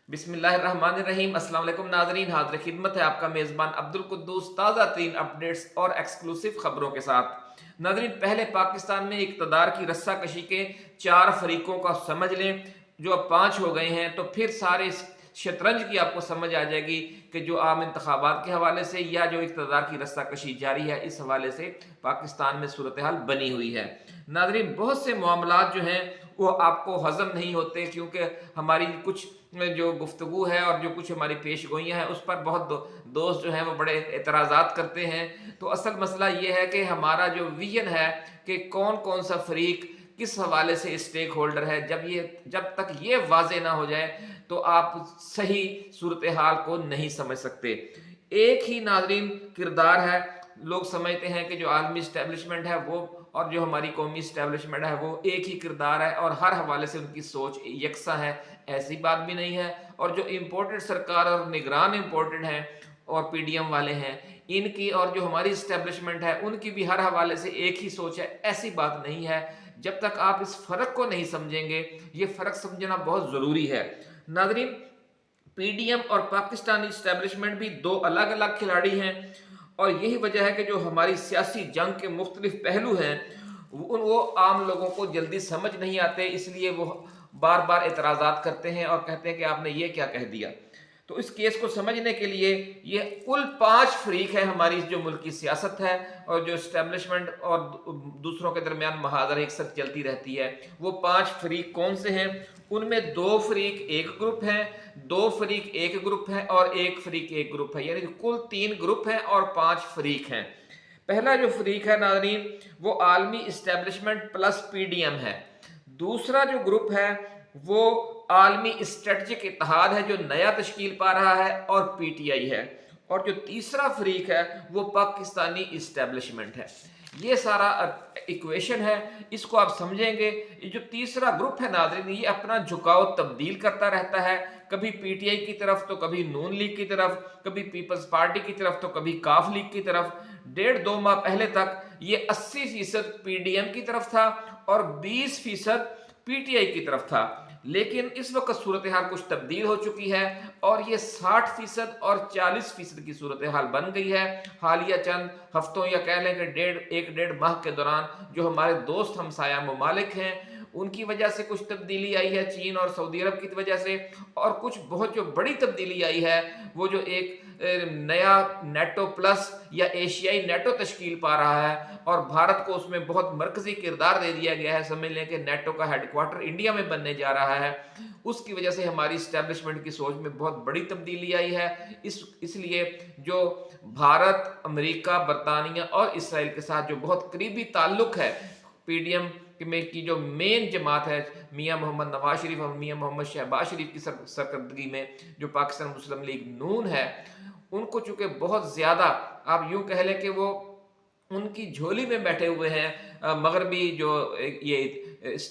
बिस्मिल्लाहिर्रहमानिर्रहीम। अस्सलाम वालेकुम नाज़रीन, हाज़िर खिदमत है आपका मेज़बान अब्दुल कुद्दूस ताज़ा तरीन अपडेट्स और एक्सक्लूसिव खबरों के साथ। नाज़रीन, पहले पाकिस्तान में इक़्तिदार की रस्साकशी के 4 फरीकों का समझ लें, जो अब 5 हो गए हैं, तो फिर सारे इस शतरंज की आपको समझ आ जाएगी कि जो आम इंतखाबात के हवाले से या जो इक़्तिदार की रस्साकशी जारी है, इस हवाले से पाकिस्तान में सूरत हाल बनी हुई है। नाज़रीन, बहुत से मामलात जो हैं वो आपको हज़म नहीं होते, क्योंकि हमारी कुछ जो गुफ्तगू है और जो कुछ हमारी पेशगोइयाँ हैं उस पर बहुत दोस्त जो हैं वो बड़े एतराज़ात करते हैं। तो असल मसला ये है कि हमारा जो विजन है कि कौन कौन सा फरीक किस हवाले से स्टेक होल्डर है, जब तक ये वाज़े ना हो जाए तो आप सही सूरत हाल को नहीं समझ सकते। एक ही नाज़रीन किरदार है। लोग समझते हैं कि जो आलमी इस्टेब्लिशमेंट है वो और जो हमारी कौमी इस्टेब्लिशमेंट है वो एक ही किरदार है और हर हवाले से उनकी सोच यकसा है। ऐसी बात भी नहीं है। और जो इम्पोर्टेड सरकार और निगरान इम्पोर्टेड हैं और पीडीएम वाले हैं, इनकी और जो हमारी इस्टेब्लिशमेंट है उनकी भी हर हवाले से एक ही सोच है, ऐसी बात नहीं है। जब तक आप इस फ़र्क को नहीं समझेंगे, ये फ़र्क समझना बहुत ज़रूरी है। नाज़रीन, पीडीएम और पाकिस्तानी इस्टेब्लिशमेंट भी दो अलग अलग खिलाड़ी हैं, और यही वजह है कि जो हमारी सियासी जंग के मुख्तलिफ पहलू हैं वो आम लोगों को जल्दी समझ नहीं आते, इसलिए वो बार बार एतराज़ात करते हैं और कहते हैं कि आपने ये क्या कह दिया। तो इस केस को समझने के लिए ये कुल 5 फरीक है हमारी जो मुल्क की सियासत है, और जो इस्टेब्लिशमेंट और दूसरों के दरमियान महाजर एक साथ चलती रहती है। वो 5 फरीक कौन से हैं? उनमें 2 फरीक एक ग्रुप हैं, 2 फरीक एक ग्रुप है और 1 फरीक एक ग्रुप है, यानी कि कुल 3 ग्रुप हैं और 5 फरीक हैं। पहला जो फरीक है नाज़रीन, वो आलमी इस्टेब्लिशमेंट प्लस पीडीएम है। दूसरा जो ग्रुप है वो आलमी स्ट्रेटजिक इत्तेहाद है, जो नया तश्कील पा रहा है, और पीटीआई है। और जो तीसरा फरीक है वो पाकिस्तानी इस्टेब्लिशमेंट है। ये सारा इक्वेशन है, इसको आप समझेंगे। ये जो तीसरा ग्रुप है नाज़रीन, ये अपना झुकाव तब्दील करता रहता है, कभी पीटीआई की तरफ तो कभी नून लीग की तरफ, कभी पीपल्स पार्टी की तरफ तो कभी काफ लीग की तरफ। 1.5-2 माह पहले तक ये 80% पीडीएम की तरफ था और 20% पीटीआई की तरफ था। लेकिन इस वक्त सूरत हाल कुछ तब्दील हो चुकी है और ये 60% और 40% की सूरत हाल बन गई है। हालिया चंद हफ्तों या कह लें कि 1.5 माह के दौरान जो हमारे दोस्त हमसाया ममालिक हैं उनकी वजह से कुछ तब्दीली आई है, चीन और सऊदी अरब की वजह से। और कुछ बहुत जो बड़ी तब्दीली आई है वो जो एक नया नेटो प्लस या एशियाई नेटो तश्कील पा रहा है और भारत को उसमें बहुत मरकजी किरदार दे दिया गया है। समझ लें कि नेटो का हेडक्वार्टर इंडिया में बनने जा रहा है। उसकी वजह से हमारी इस्टेब्लिशमेंट की सोच में बहुत बड़ी तब्दीली आई है। इसलिए जो भारत, अमेरिका, बरतानिया और इसराइल के साथ जो बहुत करीबी ताल्लुक है पीडीएम में की जो मेन जमात है मियां मोहम्मद नवाज शरीफ और मियां मोहम्मद शहबाज शरीफ की सरकर्दगी में जो पाकिस्तान मुस्लिम लीग नून है, उनको चूंकि बहुत ज़्यादा आप यूं कह लें कि वो उनकी झोली में बैठे हुए हैं, मगरबी जो ये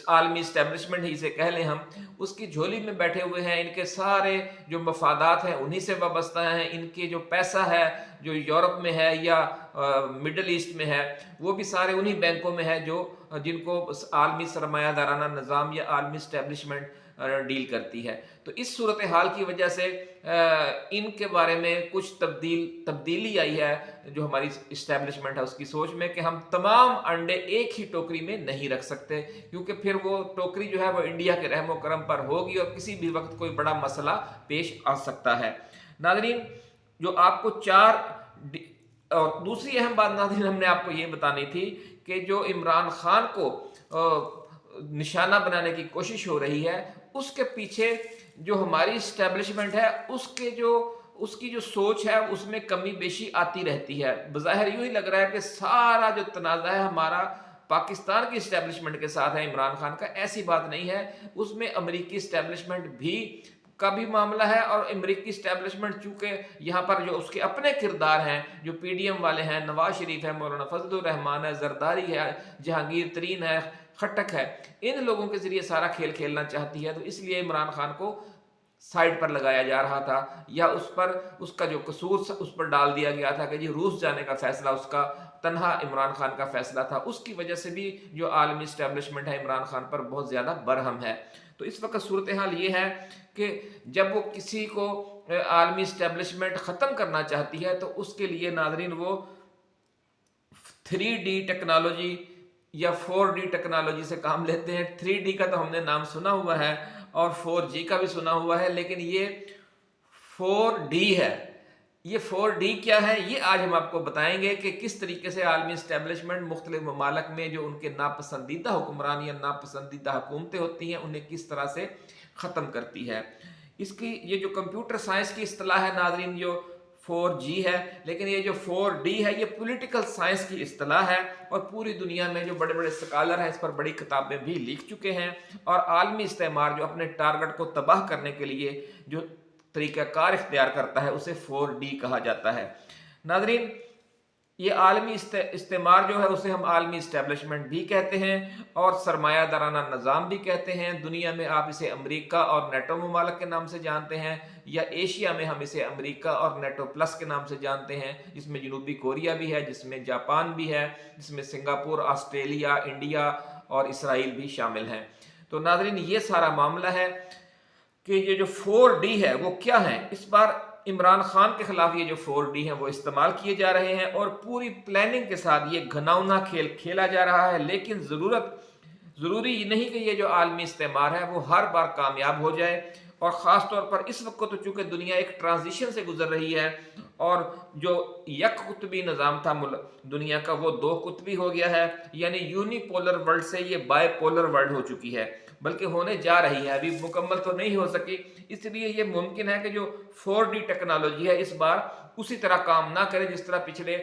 आलमी इस्टेब्लिशमेंट ही इसे कह लें हम, उसकी झोली में बैठे हुए हैं। इनके सारे जो मफादात हैं उन्हीं से वाबस्ता हैं। इनके जो पैसा है जो यूरोप में है या मिडल ईस्ट में है, वो भी सारे उन्हीं बैंकों में है जो जिनको आलमी सरमायादाराना निज़ाम या आलमी इस्टेब्लिशमेंट डील करती है। तो इस सूरत हाल की वजह से इनके बारे में कुछ तब्दीली आई है जो हमारी इस्टेब्लिशमेंट है उसकी सोच में, कि हम तमाम अंडे एक ही टोकरी में नहीं रख सकते, क्योंकि फिर वो टोकरी जो है वो इंडिया के रहमो करम पर होगी और किसी भी वक्त कोई बड़ा मसला पेश आ सकता है। नाज़रीन, जो आपको और दूसरी अहम बात नाज़रीन हमने आपको ये बतानी थी कि जो इमरान खान को निशाना बनाने की कोशिश हो रही है, उसके पीछे जो हमारी इस्टेब्लिशमेंट है उसकी जो सोच है उसमें कमी बेशी आती रहती है। बज़ाहिर यूं ही लग रहा है कि सारा जो तनाज़ा है हमारा पाकिस्तान की इस्टेब्लिशमेंट के साथ है इमरान खान का। ऐसी बात नहीं है, उसमें अमेरिकी इस्टेब्लिशमेंट भी का भी मामला है। और अमेरिकी इस्टेब्लिशमेंट चूंकि यहाँ पर जो उसके अपने किरदार हैं, जो पीडीएम वाले हैं, नवाज शरीफ है, मौलाना फजलुर रहमान है, जरदारी है, जहांगीर तरीन है, खट्टक है, इन लोगों के जरिए सारा खेल खेलना चाहती है। तो इसलिए इमरान खान को साइड पर लगाया जा रहा था, या उस पर उसका जो कसूर उस पर डाल दिया गया था कि जी रूस जाने का फैसला उसका तन्हा इमरान खान का फैसला था। उसकी वजह से भी जो आलमी इस्टेब्लिशमेंट है इमरान खान पर बहुत ज़्यादा बरहम है। تو اس وقت صورتحال یہ ہے کہ جب وہ کسی کو عالمی اسٹیبلشمنٹ ختم کرنا چاہتی ہے تو اس کے لیے ناظرین وہ 3D ٹیکنالوجی یا 4D ٹیکنالوجی سے کام لیتے ہیں۔ 3D کا تو ہم نے نام سنا ہوا ہے اور 4G کا بھی سنا ہوا ہے، لیکن یہ 4D ہے۔ یہ 4D کیا ہے، یہ آج ہم آپ کو بتائیں گے کہ کس طریقے سے عالمی اسٹیبلشمنٹ مختلف ممالک میں جو ان کے ناپسندیدہ حکمران یا ناپسندیدہ حکومتیں ہوتی ہیں انہیں کس طرح سے ختم کرتی ہے۔ اس کی یہ جو کمپیوٹر سائنس کی اصطلاح ہے ناظرین، جو 4G ہے، لیکن یہ جو 4D ہے یہ پولیٹیکل سائنس کی اصطلاح ہے، اور پوری دنیا میں جو بڑے بڑے سکالر ہیں اس پر بڑی کتابیں بھی لکھ چکے ہیں، اور عالمی استعمار جو اپنے ٹارگٹ کو تباہ کرنے کے لیے جو طریقہ کار اختیار کرتا ہے اسے 4D کہا جاتا ہے۔ ناظرین، یہ عالمی استعمار جو ہے اسے ہم عالمی اسٹیبلشمنٹ بھی کہتے ہیں اور سرمایہ دارانہ نظام بھی کہتے ہیں۔ دنیا میں آپ اسے امریکہ اور نیٹو ممالک کے نام سے جانتے ہیں، یا ایشیا میں ہم اسے امریکہ اور نیٹو پلس کے نام سے جانتے ہیں، جس میں جنوبی کوریا بھی ہے، جس میں جاپان بھی ہے، جس میں سنگاپور، آسٹریلیا، انڈیا اور اسرائیل بھی شامل ہیں۔ تو ناظرین، یہ سارا معاملہ ہے کہ یہ جو 4D ہے وہ کیا ہے۔ اس بار عمران خان کے خلاف یہ جو 4D ہیں وہ استعمال کیے جا رہے ہیں، اور پوری پلاننگ کے ساتھ یہ گھناؤنا کھیل کھیلا جا رہا ہے، لیکن ضروری نہیں کہ یہ جو عالمی استعمار ہے وہ ہر بار کامیاب ہو جائے، اور خاص طور پر اس وقت تو چونکہ دنیا ایک ٹرانزیشن سے گزر رہی ہے، اور جو یک قطبی نظام تھا دنیا کا وہ 2 قطبی ہو گیا ہے، یعنی یونی پولر ورلڈ سے یہ بائی پولر ورلڈ ہو چکی ہے، بلکہ ہونے جا رہی ہے، ابھی مکمل تو نہیں ہو سکی۔ اس لیے یہ ممکن ہے کہ جو 4D ٹیکنالوجی ہے اس بار اسی طرح کام نہ کرے جس طرح پچھلے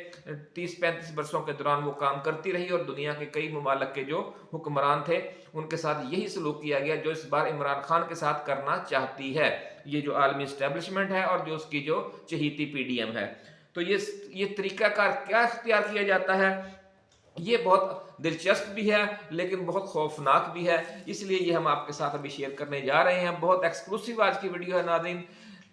30-35 برسوں کے دوران وہ کام کرتی رہی، اور دنیا کے کئی ممالک کے جو حکمران تھے ان کے ساتھ یہی سلوک کیا گیا جو اس بار عمران خان کے ساتھ کرنا چاہتی ہے یہ جو عالمی اسٹیبلشمنٹ ہے اور جو اس کی جو چہیتی PDM ہے۔ تو یہ طریقہ کار کیا اختیار کیا جاتا ہے، یہ بہت دلچسپ بھی ہے لیکن بہت خوفناک بھی ہے، اس لیے یہ ہم آپ کے ساتھ ابھی شیئر کرنے جا رہے ہیں۔ بہت ایکسکلوسیو آج کی ویڈیو ہے ناظرین،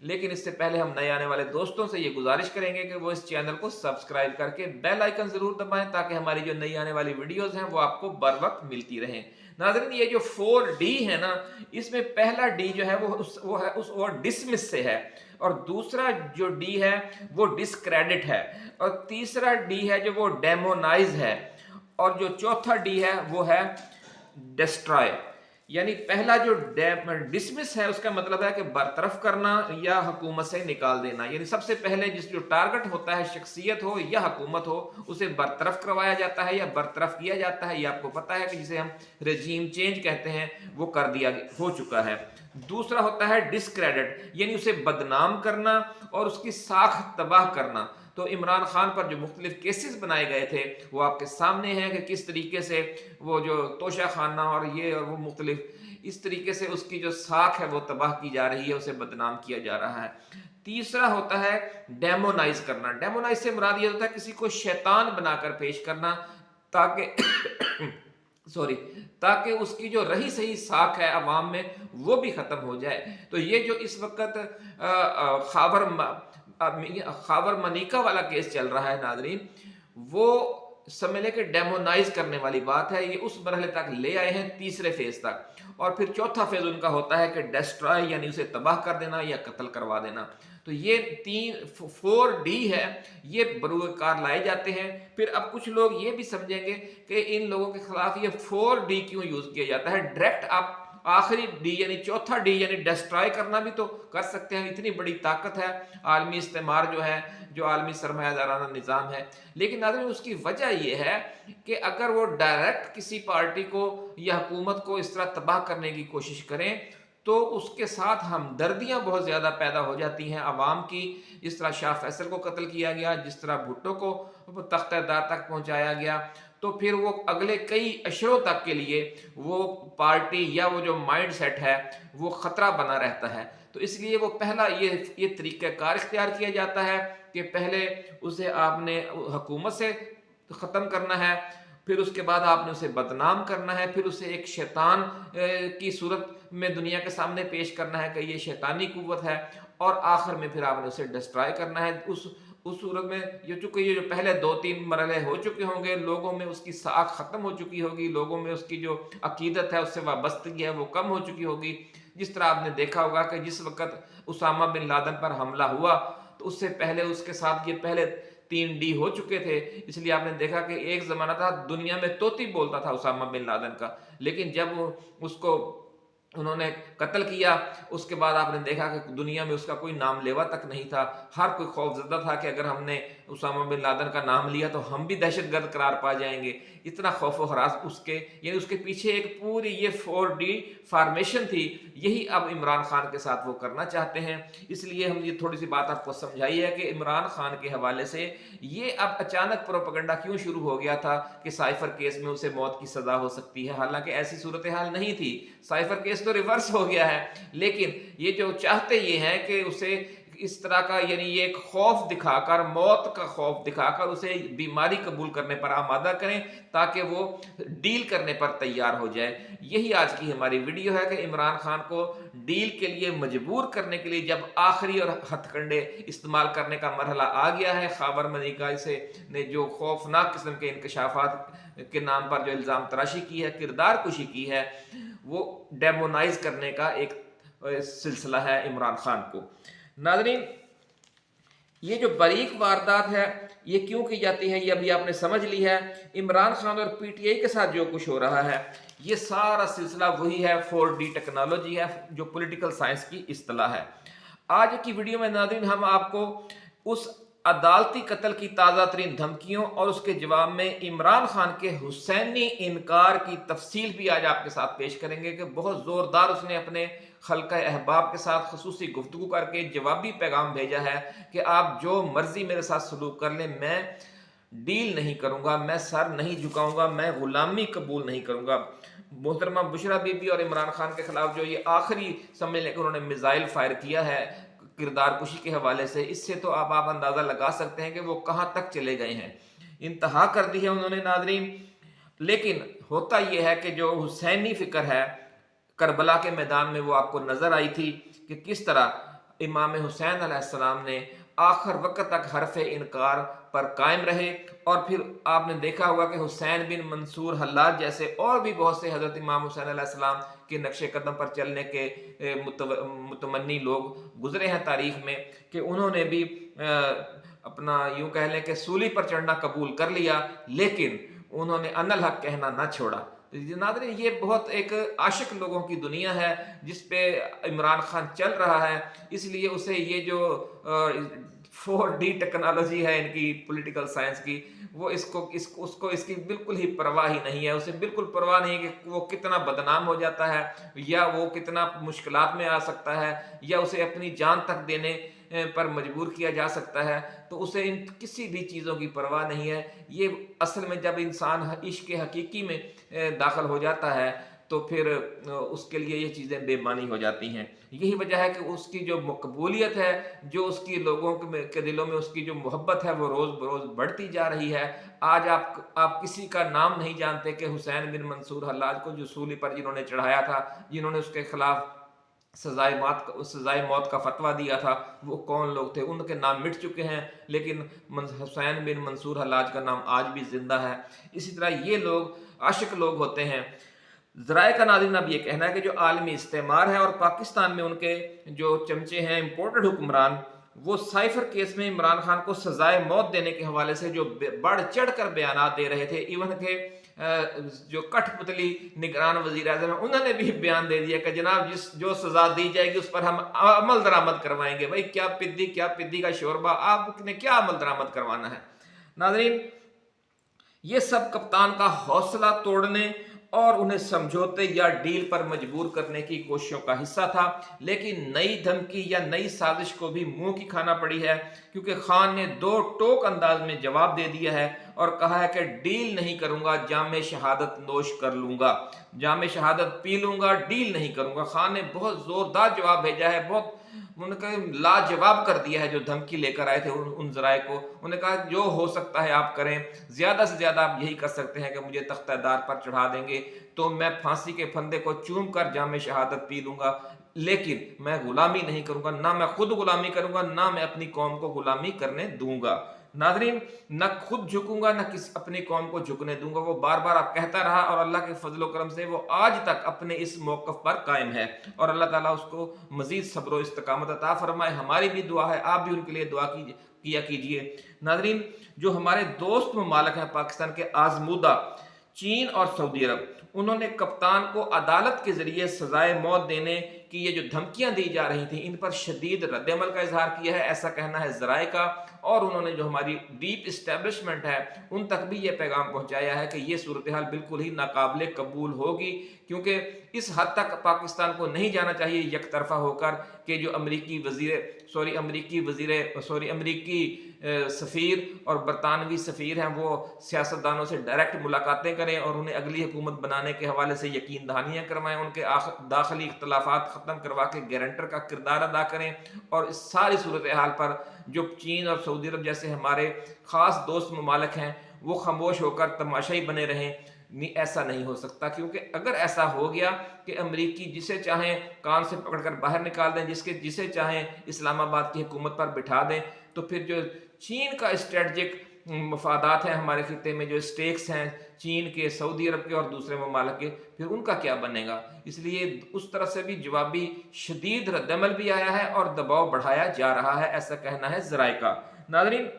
لیکن اس سے پہلے ہم نئے آنے والے دوستوں سے یہ گزارش کریں گے کہ وہ اس چینل کو سبسکرائب کر کے بیل آئیکن ضرور دبائیں تاکہ ہماری جو نئی آنے والی ویڈیوز ہیں وہ آپ کو بر وقت ملتی رہیں۔ ناظرین، یہ جو 4D ہے نا، اس میں پہلا D جو ہے وہ ڈسمس سے ہے، اور دوسرا جو D ہے وہ ڈسکریڈٹ ہے، اور تیسرا D ہے جو وہ ڈیمونائز ہے، اور جو چوتھا D ہے وہ ہے ڈسٹرائے۔ یعنی پہلا جو ڈسمس ہے اس کا مطلب ہے کہ برطرف کرنا یا حکومت سے نکال دینا، یعنی سب سے پہلے جو ٹارگٹ ہوتا ہے، شخصیت ہو یا حکومت ہو، اسے برطرف کروایا جاتا ہے یا برطرف کیا جاتا ہے، یہ آپ کو پتا ہے کہ جسے ہم رجیم چینج کہتے ہیں وہ کر دیا ہو چکا ہے۔ دوسرا ہوتا ہے ڈسکریڈٹ، یعنی اسے بدنام کرنا اور اس کی ساکھ تباہ کرنا۔ تو عمران خان پر جو مختلف کیسز بنائے گئے تھے وہ آپ کے سامنے ہیں کہ کس طریقے سے وہ جو توشہ خانہ اور یہ اور وہ مختلف اس طریقے سے اس کی جو ساکھ ہے وہ تباہ کی جا رہی ہے، اسے بدنام کیا جا رہا ہے۔ تیسرا ہوتا ہے ڈیمونائز کرنا۔ ڈیمونائز سے مراد یہ ہوتا ہے کسی کو شیطان بنا کر پیش کرنا تاکہ اس کی جو رہی صحیح ساکھ ہے عوام میں وہ بھی ختم ہو جائے۔ تو یہ جو اس وقت خاور منیکا والا کیس چل رہا ہے ناظرین، وہ سمجھ لیں کہ ڈیمونائز کرنے والی بات ہے، یہ اس مرحلے تک لے آئے ہیں، تیسرے فیز تک، اور پھر چوتھا فیز ان کا ہوتا ہے کہ ڈسٹرائے، یعنی اسے تباہ کر دینا یا قتل کروا دینا۔ تو یہ 4D ہے، یہ بروئے کار لائے جاتے ہیں۔ پھر اب کچھ لوگ یہ بھی سمجھیں گے کہ ان لوگوں کے خلاف یہ 4D کیوں یوز کیا جاتا ہے، ڈائریکٹ آپ آخری D یعنی چوتھا D یعنی ڈسٹرائے کرنا بھی تو کر سکتے ہیں، اتنی بڑی طاقت ہے عالمی استعمار جو ہے، جو عالمی سرمایہ دارانہ نظام ہے۔ لیکن ناظرین، اس کی وجہ یہ ہے کہ اگر وہ ڈائریکٹ کسی پارٹی کو یا حکومت کو اس طرح تباہ کرنے کی کوشش کریں تو اس کے ساتھ ہمدردیاں بہت زیادہ پیدا ہو جاتی ہیں عوام کی، جس طرح شاہ فیصل کو قتل کیا گیا، جس طرح بھٹو کو تختہ دار تک پہنچایا گیا، تو پھر وہ اگلے کئی اشروں تک کے لیے وہ پارٹی یا وہ جو مائنڈ سیٹ ہے وہ خطرہ بنا رہتا ہے۔ تو اس لیے وہ پہلا یہ طریقہ کار اختیار کیا جاتا ہے کہ پہلے اسے آپ نے حکومت سے ختم کرنا ہے، پھر اس کے بعد آپ نے اسے بدنام کرنا ہے، پھر اسے ایک شیطان کی صورت میں دنیا کے سامنے پیش کرنا ہے کہ یہ شیطانی قوت ہے، اور آخر میں پھر آپ نے اسے ڈسٹرائے کرنا ہے، उस सूरत में ये चूँकि ये जो पहले 2-3 मरहले हो चुके होंगे, लोगों में उसकी साख ख़त्म हो चुकी होगी, लोगों में उसकी जो अक़ीदत है, उससे वाबस्तगी है, वो कम हो चुकी होगी। जिस तरह आपने देखा होगा कि जिस वक़्त उसामा बिन लादेन पर हमला हुआ, तो उससे पहले उसके साथ ये पहले 3 डी हो चुके थे। इसलिए आपने देखा कि एक ज़माना था दुनिया में तोती बोलता था उसामा बिन लादेन का, लेकिन जब उसको उन्होंने कत्ल किया, उसके बाद आपने देखा कि दुनिया में उसका कोई नाम लेवा तक नहीं था। हर कोई खौफज़दा था कि अगर हमने उसामा बिन लादेन का नाम लिया तो हम भी दहशतगर्द करार पा जाएंगे। इतना खौफ व हरास उसके, यानी उसके पीछे एक पूरी ये 4D फार्मेशन थी। यही अब इमरान खान के साथ वो करना चाहते हैं। इसलिए हम ये थोड़ी सी बात आपको समझाई है कि इमरान खान के हवाले से ये अब अचानक प्रोपेगेंडा क्यों शुरू हो गया था कि साइफर केस में उसे मौत की सज़ा हो सकती है, हालांकि ऐसी सूरत हाल नहीं थी। साइफर केस तो रिवर्स हो गया है, लेकिन ये जो चाहते ये हैं कि उसे इस तरह का, यानी ये एक खौफ दिखाकर, मौत का खौफ दिखाकर उसे बीमारी कबूल करने पर आमादा करें ताकि वो डील करने पर तैयार हो जाए। यही आज की हमारी वीडियो है कि इमरान खान को डील के लिए मजबूर करने के लिए जब आखिरी और हथकंडे इस्तेमाल करने का मरहला आ गया है, खाबर मलिका से ने जो खौफनाक किस्म के इंकशाफात के नाम पर जो इल्ज़ाम तराशी की है, किरदार कुशी की है, वो डेमोनाइज करने का एक सिलसिला है इमरान खान को। नाज़रीन, ये जो बारीक वारदात है ये क्यों की जाती है ये अभी आपने समझ ली है। इमरान खान और पीटीआई के साथ जो कुछ हो रहा है ये सारा सिलसिला वही है, 4D टेक्नोलॉजी है, जो पॉलिटिकल साइंस की इस्तिलाह है। आज की वीडियो में नाज़रीन हम आपको उस अदालती कत्ल की ताज़ा तरीन धमकियों और उसके जवाब में इमरान खान के हुसैनी इनकार की तफसील भी आज आपके साथ पेश करेंगे कि बहुत ज़ोरदार उसने अपने खल्का अहबाब के साथ खसूसी गुफ्तगू करके जवाबी पैगाम भेजा है कि आप जो मर्जी मेरे साथ सलूक कर लें, मैं डील नहीं करूंगा, मैं सर नहीं झुकाऊंगा, मैं गुलामी कबूल नहीं करूंगा। मोहतरमा बुशरा बीबी और इमरान खान के खिलाफ जो ये आखिरी समय लेकर उन्होंने मिसाइल फायर किया है किरदार कुशी के हवाले से, इससे तो अब आप अंदाज़ा लगा सकते हैं कि वो कहाँ तक चले गए हैं। इंतहा कर दी है उन्होंने नाज़रीन। लेकिन होता यह है कि जो हुसैनी फ़िक्र है करबला के मैदान में वो आपको नज़र आई थी कि किस तरह इमाम हुसैन अलैहिस्सलाम ने आखिर वक्त तक हरफ इनकार पर कायम रहे। और फिर आपने देखा होगा कि हुसैन बिन मंसूर हल्लाज जैसे और भी बहुत से हज़रत इमाम हुसैन अलैहिस्सलाम के नक्शे कदम पर चलने के मुतमन्नी लोग गुजरे हैं तारीख में कि उन्होंने भी अपना यूं कह लें कि सूली पर चढ़ना कबूल कर लिया, लेकिन उन्होंने अनल हक कहना ना छोड़ा। नाज़रीन, ये बहुत एक आशिक लोगों की दुनिया है जिस पे इमरान खान चल रहा है, इसलिए उसे ये जो 4D टेक्नोलॉजी है इनकी पॉलिटिकल साइंस की, वो उसको इसकी बिल्कुल ही परवाह ही नहीं है। उसे बिल्कुल परवाह नहीं है कि वो कितना बदनाम हो जाता है या वो कितना मुश्किलात में आ सकता है या उसे अपनी जान तक देने पर मजबूर किया जा सकता है। तो उसे इन किसी भी चीज़ों की परवाह नहीं है। ये असल में जब इंसान इश्क हकीकी में दाखिल हो जाता है तो फिर उसके लिए ये चीज़ें बेमानी हो जाती हैं। यही वजह है कि उसकी जो मकबूलियत है, जो उसकी लोगों के दिलों में उसकी जो मोहब्बत है वो रोज़ बरोज़ बढ़ती जा रही है। आज आप किसी का नाम नहीं जानते कि हुसैन बिन मंसूर हल्लाज को जो सूली पर जिन्होंने चढ़ाया था, जिन्होंने उसके खिलाफ सजाए मौत का फतवा दिया था, वो कौन लोग थे। उनके नाम मिट चुके हैं, लेकिन हुसैन बिन मंसूर हल्लाज का नाम आज भी जिंदा है। इसी तरह ये लोग आशिक लोग होते हैं। ज़राए का नाज़रीन अब ये कहना है कि जो आलमी इस्तेमार है और पाकिस्तान में उनके जो चमचे हैं इम्पोर्टेड हुक्मरान, वो साइफर केस में इमरान खान को सजाए मौत देने के हवाले से जो बढ़ चढ़ कर बयान दे रहे थे, इवन के जो कठपुतली निगरान वज़ीर आज़म उन्होंने भी बयान दे दिया कि जनाब जो सजा दी जाएगी उस पर हम अमल दरामद करवाएंगे। भाई क्या पिद्दी का शोरबा, आपने क्या अमल दरामद करवाना है। नाज़रीन, ये सब कप्तान का हौसला तोड़ने और उन्हें समझौते या डील पर मजबूर करने की कोशिशों का हिस्सा था, लेकिन नई धमकी या नई साजिश को भी मुंह की खाना पड़ी है, क्योंकि खान ने दो टोक अंदाज में जवाब दे दिया है और कहा है कि डील नहीं करूंगा, जामे शहादत नोश कर लूंगा, जामे शहादत पी लूंगा, डील नहीं करूंगा। खान ने बहुत जोरदार जवाब भेजा है, बहुत उन्होंने लाजवाब कर दिया है जो धमकी लेकर आए थे उन ज़राए को। उन्होंने कहा जो हो सकता है आप करें, ज़्यादा से ज़्यादा आप यही कर सकते हैं कि मुझे तख्तादार पर चढ़ा देंगे तो मैं फांसी के फंदे को चूम कर जामे शहादत पी लूंगा। लेकिन मैं गुलामी नहीं करूंगा, ना मैं खुद गुलामी करूंगा, ना मैं अपनी कौम को गुलामी करने दूंगा। नाजरीन, न खुद झुकूंगा न किस अपनी कौम को झुकने दूंगा, वो बार बार अब कहता रहा और अल्लाह के फजल करम से वो आज तक अपने इस मौक़िफ़ पर कायम है और अल्लाह ताला उसको मज़ीद सब्र व इस्तकामत अता फरमाए। हमारी भी दुआ है, आप भी उनके लिए दुआ किया कीजिए। नाजरीन, जो हमारे दोस्त ममालिक हैं पाकिस्तान के आजमूदा, चीन और सऊदी अरब, उन्होंने कप्तान को अदालत के जरिए सजाए मौत देने की ये जो धमकियां दी जा रही थी, इन पर शदीद रद्दअमल का इजहार किया है, ऐसा कहना है ज़राए का। और उन्होंने जो हमारी डीप इस्टेब्लिशमेंट है उन तक भी ये पैगाम पहुंचाया है कि ये सूरत हाल बिल्कुल ही नाकाबिले कबूल होगी, क्योंकि इस हद तक पाकिस्तान को नहीं जाना चाहिए एक तरफा होकर कि जो अमरीकी सफ़ीर और बरतानवी सफ़ीर हैं वो सियासतदानों से डायरेक्ट मुलाकातें करें और उन्हें अगली हुकूमत बनाने के हवाले से यकीन दहानियाँ करवाएं, उनके दाखिली इख्तलाफात ख़त्म करवा के गारंटर का किरदार अदा करें। और इस सारी सूरत हाल पर जो चीन और सऊदी अरब जैसे हमारे ख़ास दोस्त ममालिक हैं वो खामोश होकर तमाशाई बने रहें, ऐसा नहीं हो सकता। क्योंकि अगर ऐसा हो गया कि अमरीकी जिसे चाहें कान से पकड़कर बाहर निकाल दें, जिसे चाहें इस्लामाबाद की हुकूमत पर बिठा दें, तो फिर जो चीन का स्ट्रेटजिक मफादात हैं हमारे खिते में, जो स्टेक्स हैं चीन के, सऊदी अरब के और दूसरे ममालिक के, फिर उनका क्या बनेगा। इसलिए उस तरफ से भी जवाबी शदीद रद्दअमल भी आया है और दबाव बढ़ाया जा रहा है, ऐसा कहना है ज़राए का। नाज़रीन,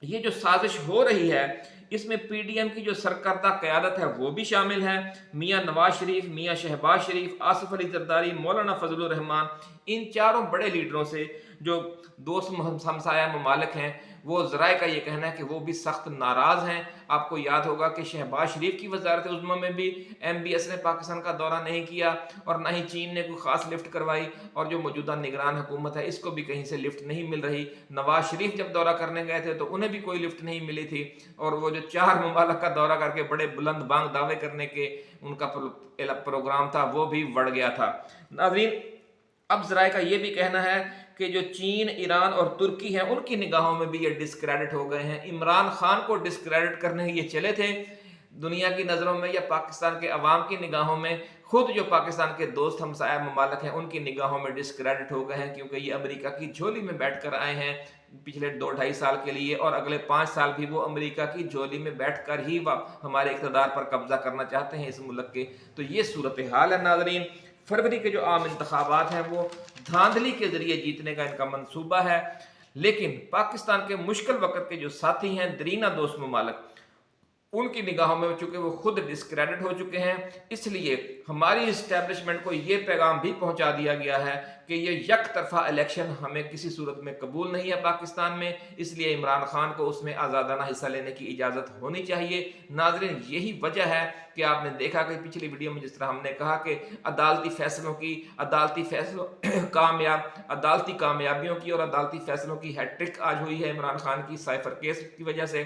ये जो साजिश हो रही है इसमें पीडीएम की जो सरकर्दा क़यादत है वो भी शामिल है। मियाँ नवाज शरीफ, मियाँ शहबाज शरीफ, आसिफ अली जरदारी, मौलाना फजलुर रहमान, इन चारों बड़े लीडरों से जो दोस्त हमसाया ममालिक हैं, वो ज़राए का ये कहना है कि वो भी सख्त नाराज़ हैं। आपको याद होगा कि शहबाज शरीफ की वजारत उज़्मा में भी MBS ने पाकिस्तान का दौरा नहीं किया और ना ही चीन ने कोई ख़ास लिफ्ट करवाई, और जो मौजूदा निगरान हुकूमत है इसको भी कहीं से लिफ्ट नहीं मिल रही। नवाज शरीफ जब दौरा करने गए थे तो उन्हें भी कोई लिफ्ट नहीं मिली थी, और वो जो 4 ममालिक का दौरा करके बड़े बुलंद बांग दावे करने के उनका प्रोग्राम था वो भी बढ़ गया था। नाज़रीन, अब ज़राए का ये भी कहना है कि जो चीन, ईरान और तुर्की हैं उनकी निगाहों में भी ये डिस्क्रेडिट हो गए हैं। इमरान खान को डिस्क्रेडिट करने ये चले थे दुनिया की नज़रों में या पाकिस्तान के अवाम की निगाहों में, खुद जो पाकिस्तान के दोस्त हमसाया ममालिक हैं उनकी निगाहों में डिस्क्रेडिट हो गए हैं, क्योंकि ये अमेरिका की झोली में बैठ कर आए हैं पिछले 2-2.5 साल के लिए, और अगले 5 साल भी वो अमेरिका की झोली में बैठ कर ही हमारे इक़्तिदार पर कब्जा करना चाहते हैं इस मुल्क के। तो ये सूरत हाल है। नाज़रीन, फरवरी के जो आम इंतखाबात हैं वो धांधली के जरिए जीतने का इनका मंसूबा है, लेकिन पाकिस्तान के मुश्किल वक्त के जो साथी हैं दरीना दोस्त ममालिक, उनकी निगाहों में चूंकि वो खुद डिस्क्रेडिट हो चुके हैं, इसलिए हमारी इस्टेब्लिशमेंट को ये पैगाम भी पहुंचा दिया गया है कि ये यक तरफा इलेक्शन हमें किसी सूरत में कबूल नहीं है पाकिस्तान में, इसलिए इमरान खान को उसमें आज़ादाना हिस्सा लेने की इजाज़त होनी चाहिए। नाज़रीन, यही वजह है कि आपने देखा कि पिछली वीडियो में जिस तरह हमने कहा कि अदालती कामयाबियों की और अदालती फैसलों की हैट्रिक आज हुई है इमरान खान की साइफर केस की वजह से,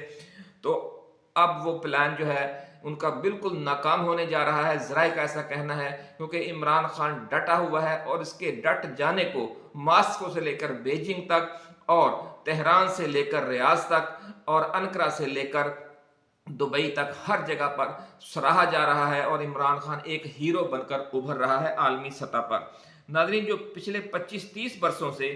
तो अब वो प्लान जो है उनका बिल्कुल नाकाम होने जा रहा है। ज़राए का ऐसा कहना है, क्योंकि इमरान खान डटा हुआ है और इसके डट जाने को मास्को से लेकर बीजिंग तक और तेहरान से लेकर रियाद तक और अनकरा से लेकर दुबई तक हर जगह पर सराहा जा रहा है और इमरान खान एक हीरो बनकर उभर रहा है आलमी सतह पर। नाज़रीन, जो पिछले 25-30 बरसों से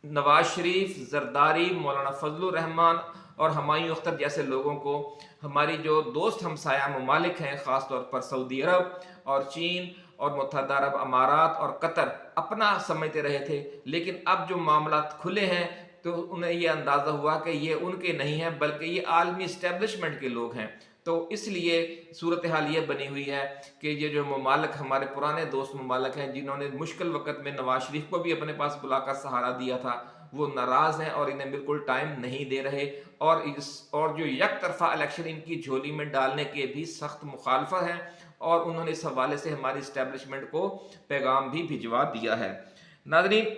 नवाज शरीफ, जरदारी, मौलाना फजलुर रहमान और हुमायूं अख्तर जैसे लोगों को हमारी जो दोस्त हमसाया ममालिक हैं, ख़ास तौर पर सऊदी अरब और चीन और मुत्तहदा अरब अमारात और कतर अपना समझते रहे थे, लेकिन अब जो मामला खुले हैं तो उन्हें ये अंदाज़ा हुआ कि ये उनके नहीं हैं बल्कि ये आलमी इस्टेब्लिशमेंट के लोग हैं। तो इसलिए सूरत हाल ये बनी हुई है कि ये जो ममालिक हमारे पुराने दोस्त ममालिक हैं जिन्होंने मुश्किल वक्त में नवाज शरीफ को भी अपने पास बुलाकर सहारा दिया था, वो नाराज़ हैं और इन्हें बिल्कुल टाइम नहीं दे रहे, और जो एक तरफा इलेक्शन इनकी झोली में डालने के भी सख्त मुखालफत हैं, और उन्होंने इस हवाले से हमारी इस्टेब्लिशमेंट को पैगाम भी भिजवा दिया है। नाज़रीन,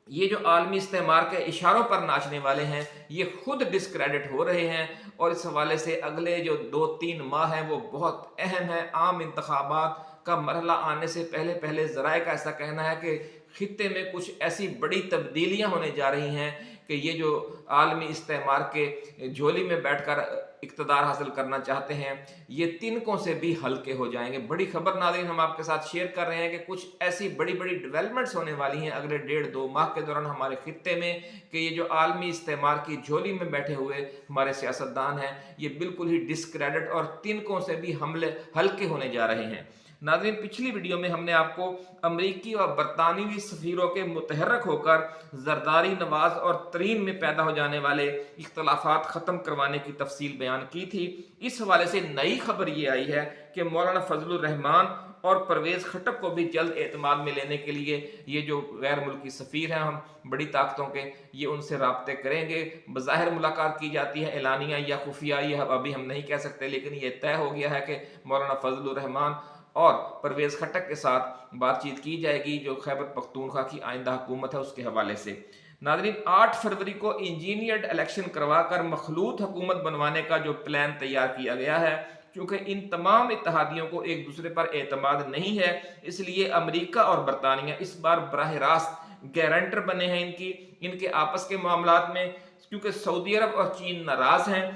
ये जो आलमी इस्तेमार के इशारों पर नाचने वाले हैं ये खुद डिस्क्रेडिट हो रहे हैं, और इस हवाले से अगले जो 2-3 माह हैं वो बहुत अहम है। आम इंतखाबात का मरहला आने से पहले ज़राए का ऐसा कहना है कि खित्ते में कुछ ऐसी बड़ी तब्दीलियां होने जा रही हैं कि ये जो आलमी इस्तेमार के झोली में बैठकर इक़्तिदार हासिल करना चाहते हैं, ये तिनकों से भी हल्के हो जाएंगे। बड़ी खबर नाज़रीन हम आपके साथ शेयर कर रहे हैं कि कुछ ऐसी बड़ी बड़ी डेवलपमेंट्स होने वाली हैं अगले 1.5-2 माह के दौरान हमारे खित्ते में, कि ये जो आलमी इस्तेमार की झोली में बैठे हुए हमारे सियासतदान हैं, ये बिल्कुल ही डिस्क्रेडिट और तिनकों से भी हमले हल्के होने जा रहे हैं। नाज़रीन, पिछली वीडियो में हमने आपको अमरीकी और बरतानवी सफ़ीरों के मुतहर्रक होकर जरदारी, नवाज और तरीन में पैदा हो जाने वाले इख्तलाफात ख़त्म करवाने की तफसील बयान की थी। इस हवाले से नई खबर ये आई है कि मौलाना फजलुर रहमान और परवेज़ खटक को भी जल्द एतमाद में लेने के लिए ये जो गैर मुल्की सफ़ीर हैं हम बड़ी ताकतों के, ये उनसे राब्ते करेंगे। बज़ाहिर मुलाकात की जाती है, एलानिया या खुफिया, ये अभी हम नहीं कह सकते, लेकिन ये तय हो गया है कि मौलाना फजलुर रहमान और परवेज़ खटक के साथ बातचीत की जाएगी, जो खैबर पख्तूनख्वा की आइंदा हुकूमत है उसके हवाले से। नाज़रीन, 8 फरवरी को इंजीनियर्ड इलेक्शन करवाकर मखलूत हुकूमत बनवाने का जो प्लान तैयार किया गया है, क्योंकि इन तमाम इत्तेहादियों को एक दूसरे पर एतमाद नहीं है, इसलिए अमेरिका और बरतानिया इस बार बराह रास्त गारंटर बने हैं इनके आपस के मामलात में, क्योंकि सऊदी अरब और चीन नाराज़ हैं।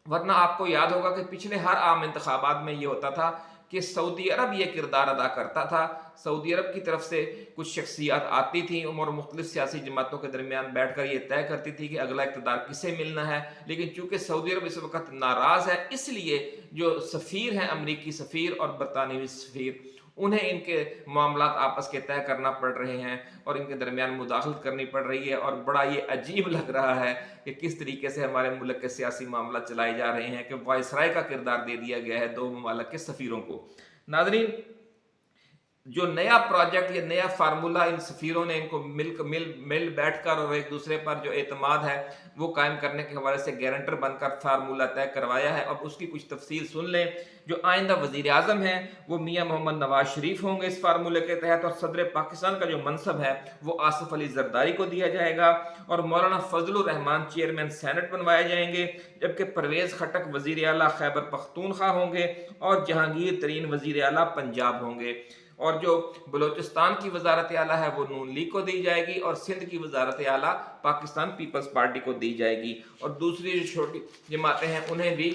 वरना आपको याद होगा कि पिछले हर आम इंतखाबात में ये होता था कि सऊदी अरब ये किरदार अदा करता था। सऊदी अरब की तरफ से कुछ शख्सियात आती थी और मुख्तलिफ सियासी जमातों के दरमियान बैठकर ये तय करती थी कि अगला इक़्तिदार किसे मिलना है। लेकिन चूंकि सऊदी अरब इस वक्त नाराज़ है, इसलिए जो सफ़ीर हैं, अमरीकी सफ़ीर और बरतानवी सफ़ीर, उन्हें इनके मामलात आपस के तय करना पड़ रहे हैं और इनके दरमियान मुदाखलत करनी पड़ रही है। और बड़ा ये अजीब लग रहा है कि किस तरीके से हमारे मुल्क के सियासी मामला चलाए जा रहे हैं कि वायसराय का किरदार दे दिया गया है 2 ममालिक के सफ़ीरों को। नाज़रीन, जो नया प्रोजेक्ट, ये नया फार्मूला इन सफ़ीरों ने इनको मिल बैठकर और एक दूसरे पर जो एतमाद है वो कायम करने के हवाले से गारंटर बनकर फार्मूला तय करवाया है। अब उसकी कुछ तफसील सुन लें। जो आइंदा वज़ीर आज़म हैं वो मियाँ मोहम्मद नवाज शरीफ होंगे इस फार्मूले के तहत, और सदर पाकिस्तान का जो मनसब है वो आसिफ अली जरदारी को दिया जाएगा, और मौलाना फजलुर रहमान चेयरमैन सेनेट बनवाए जाएंगे, जबकि परवेज़ खटक वज़ीर आला खैबर पख्तूनख्वा होंगे और जहांगीर तरीन वज़ीर आला पंजाब होंगे। और जो बलूचिस्तान की वजारत आला है वो नून लीग को दी जाएगी, और सिंध की वजारत आला पाकिस्तान पीपल्स पार्टी को दी जाएगी, और दूसरी जो छोटी जमातें हैं उन्हें भी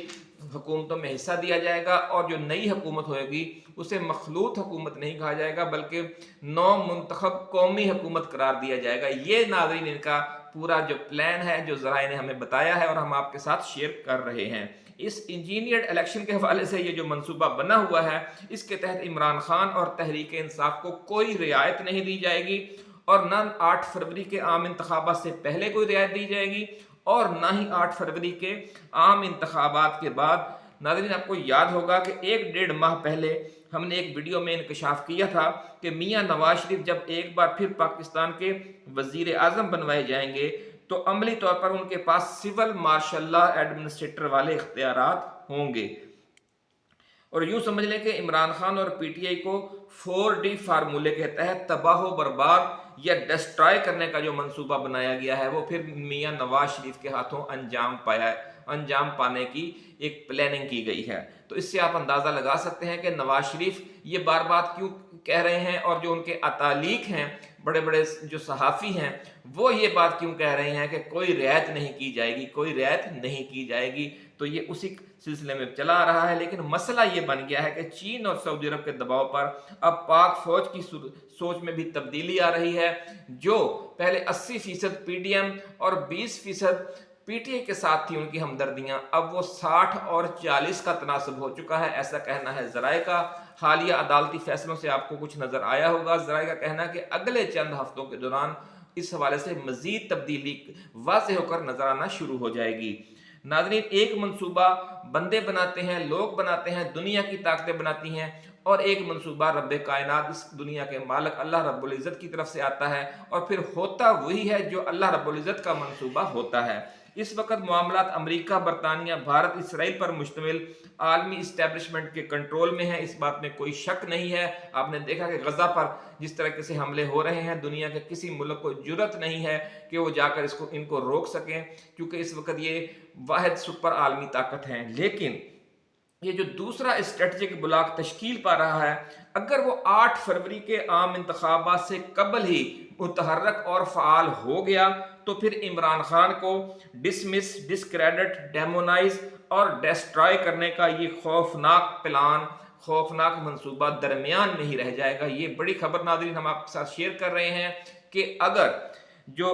हुकूमतों में हिस्सा दिया जाएगा। और जो नई हुकूमत होगी उसे मखलूत हुकूमत नहीं कहा जाएगा, बल्कि नौ मुंतखब कौमी हुकूमत करार दिया जाएगा। ये नाज़रीन इनका पूरा जो प्लान है, जो ज़राए ने हमें बताया है और हम आपके साथ शेयर कर रहे हैं। इस इंजीनियर्ड इलेक्शन के हवाले से ये जो मंसूबा बना हुआ है, इसके तहत इमरान खान और तहरीक इंसाफ को कोई रियायत नहीं दी जाएगी, और न 8 फरवरी के आम इंतखाबात से पहले कोई रियायत दी जाएगी, और ना ही 8 फरवरी के आम इंतखाबात के बाद। नाज़रीन, आपको याद होगा कि 1-1.5 माह पहले हमने एक वीडियो में इंकशाफ किया था कि मियाँ नवाज शरीफ जब एक बार फिर पाकिस्तान के वज़ीर आज़म बनवाए जाएंगे तो अमली तौर पर उनके पास सिविल मार्शल एडमिनिस्ट्रेटर वाले इख्तियारात होंगे। और यूं समझ लें कि इमरान खान और पीटीआई को 4D फार्मूले के तहत तबाह बर्बाद या डिस्ट्रॉय करने का जो मंसूबा बनाया गया है वो फिर मियाँ नवाज शरीफ के हाथों अंजाम पाने की एक प्लानिंग की गई है। तो इससे आप अंदाज़ा लगा सकते हैं कि नवाज शरीफ ये बार बार क्यों कह रहे हैं, और जो उनके अतालीक हैं, बड़े बड़े जो सहाफ़ी हैं, वो ये बात क्यों कह रहे हैं कि कोई रियायत नहीं की जाएगी, कोई रियायत नहीं की जाएगी। तो ये उसी सिलसिले में चला आ रहा है। लेकिन मसला ये बन गया है कि चीन और सऊदी अरब के दबाव पर अब पाक फौज की सोच में भी तब्दीली आ रही है। जो पहले 80% पीडीएम और 20% पीटीआई के साथ थी उनकी हमदर्दियां, अब वो 60 और 40 का तनासब हो चुका है, ऐसा कहना है ज़राए का। हालिया अदालती फैसलों से आपको कुछ नज़र आया होगा। ज़राए का कहना है कि अगले चंद हफ्तों के दौरान इस हवाले से मज़ीद तब्दीली वाज़ेह होकर नज़र आना शुरू हो जाएगी। नाज़रीन, एक मंसूबा बंदे बनाते हैं, लोग बनाते हैं, दुनिया की ताकतें बनाती हैं, और एक मंसूबा रब्बे कायनात, इस दुनिया के मालिक अल्लाह रब्बुल इज़्ज़त की तरफ से आता है, और फिर होता वही है जो अल्लाह रब्बुल इज़्ज़त का मंसूबा होता है। इस वक्त मामलात अमेरिका, बरतानिया, भारत, इसराइल पर मुश्तमिल आलमी इस्टेब्लिशमेंट के कंट्रोल में है, इस बात में कोई शक नहीं है। आपने देखा कि गजा पर जिस तरीके से हमले हो रहे हैं, दुनिया के किसी मुल्क को जुर्रत नहीं है कि वो जाकर इनको रोक सकें, क्योंकि इस वक्त ये वाहिद सुपर आलमी ताकत हैं। लेकिन یہ جو دوسرا اسٹریٹجک بلاک تشکیل پا رہا ہے، اگر وہ 8 فروری کے عام انتخابات سے قبل ہی متحرک اور فعال ہو گیا تو پھر عمران خان کو ڈسمس، ڈسکریڈٹ، ڈیمونائز اور ڈیسٹرائے کرنے کا یہ خوفناک پلان، خوفناک منصوبہ درمیان میں ہی رہ جائے گا۔ یہ بڑی خبر ناظرین ہم آپ کے ساتھ شیئر کر رہے ہیں کہ اگر جو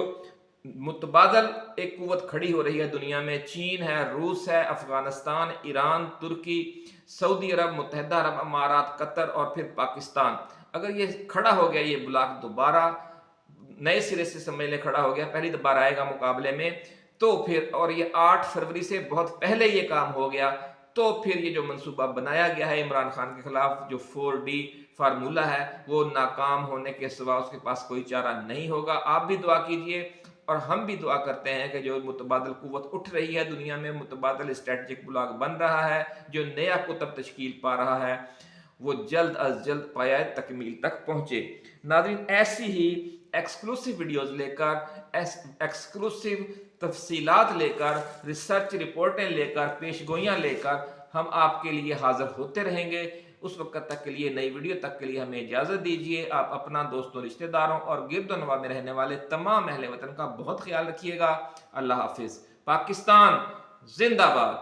متبادل ایک قوت کھڑی ہو رہی ہے دنیا میں، چین ہے، روس ہے، افغانستان، ایران، ترکی، سعودی عرب، متحدہ عرب امارات، قطر اور پھر پاکستان، اگر یہ کھڑا ہو گیا، یہ بلاک دوبارہ نئے سرے سے سمجھ لے کھڑا ہو گیا، پہلی بار آئے گا مقابلے میں، تو پھر اور یہ 8 فروری سے بہت پہلے یہ کام ہو گیا، تو پھر یہ جو منصوبہ بنایا گیا ہے عمران خان کے خلاف، جو 4D فارمولہ ہے، وہ ناکام ہونے کے سوا اس کے پاس کوئی چارہ نہیں ہوگا۔ آپ بھی دعا کیجئے اور ہم بھی دعا کرتے ہیں کہ جو متبادل قوت اٹھ رہی ہے دنیا میں، متبادل اسٹریٹجک بلاک بن رہا ہے، جو نیا قطب تشکیل پا رہا ہے، وہ جلد از جلد پایۂ تکمیل تک پہنچے۔ ناظرین، ایسی ہی ایکسکلوسیو ویڈیوز لے کر، ایکسکلوسیو تفصیلات لے کر، ریسرچ رپورٹیں لے کر، پیشگوئیاں لے کر ہم آپ کے لیے حاضر ہوتے رہیں گے۔ اس وقت تک کے لیے، نئی ویڈیو تک کے لیے ہمیں اجازت دیجیے۔ آپ اپنا، دوستوں، رشتہ داروں اور گرد و نواح میں رہنے والے تمام اہل وطن کا بہت خیال رکھیے گا۔ اللہ حافظ۔ پاکستان زندہ باد۔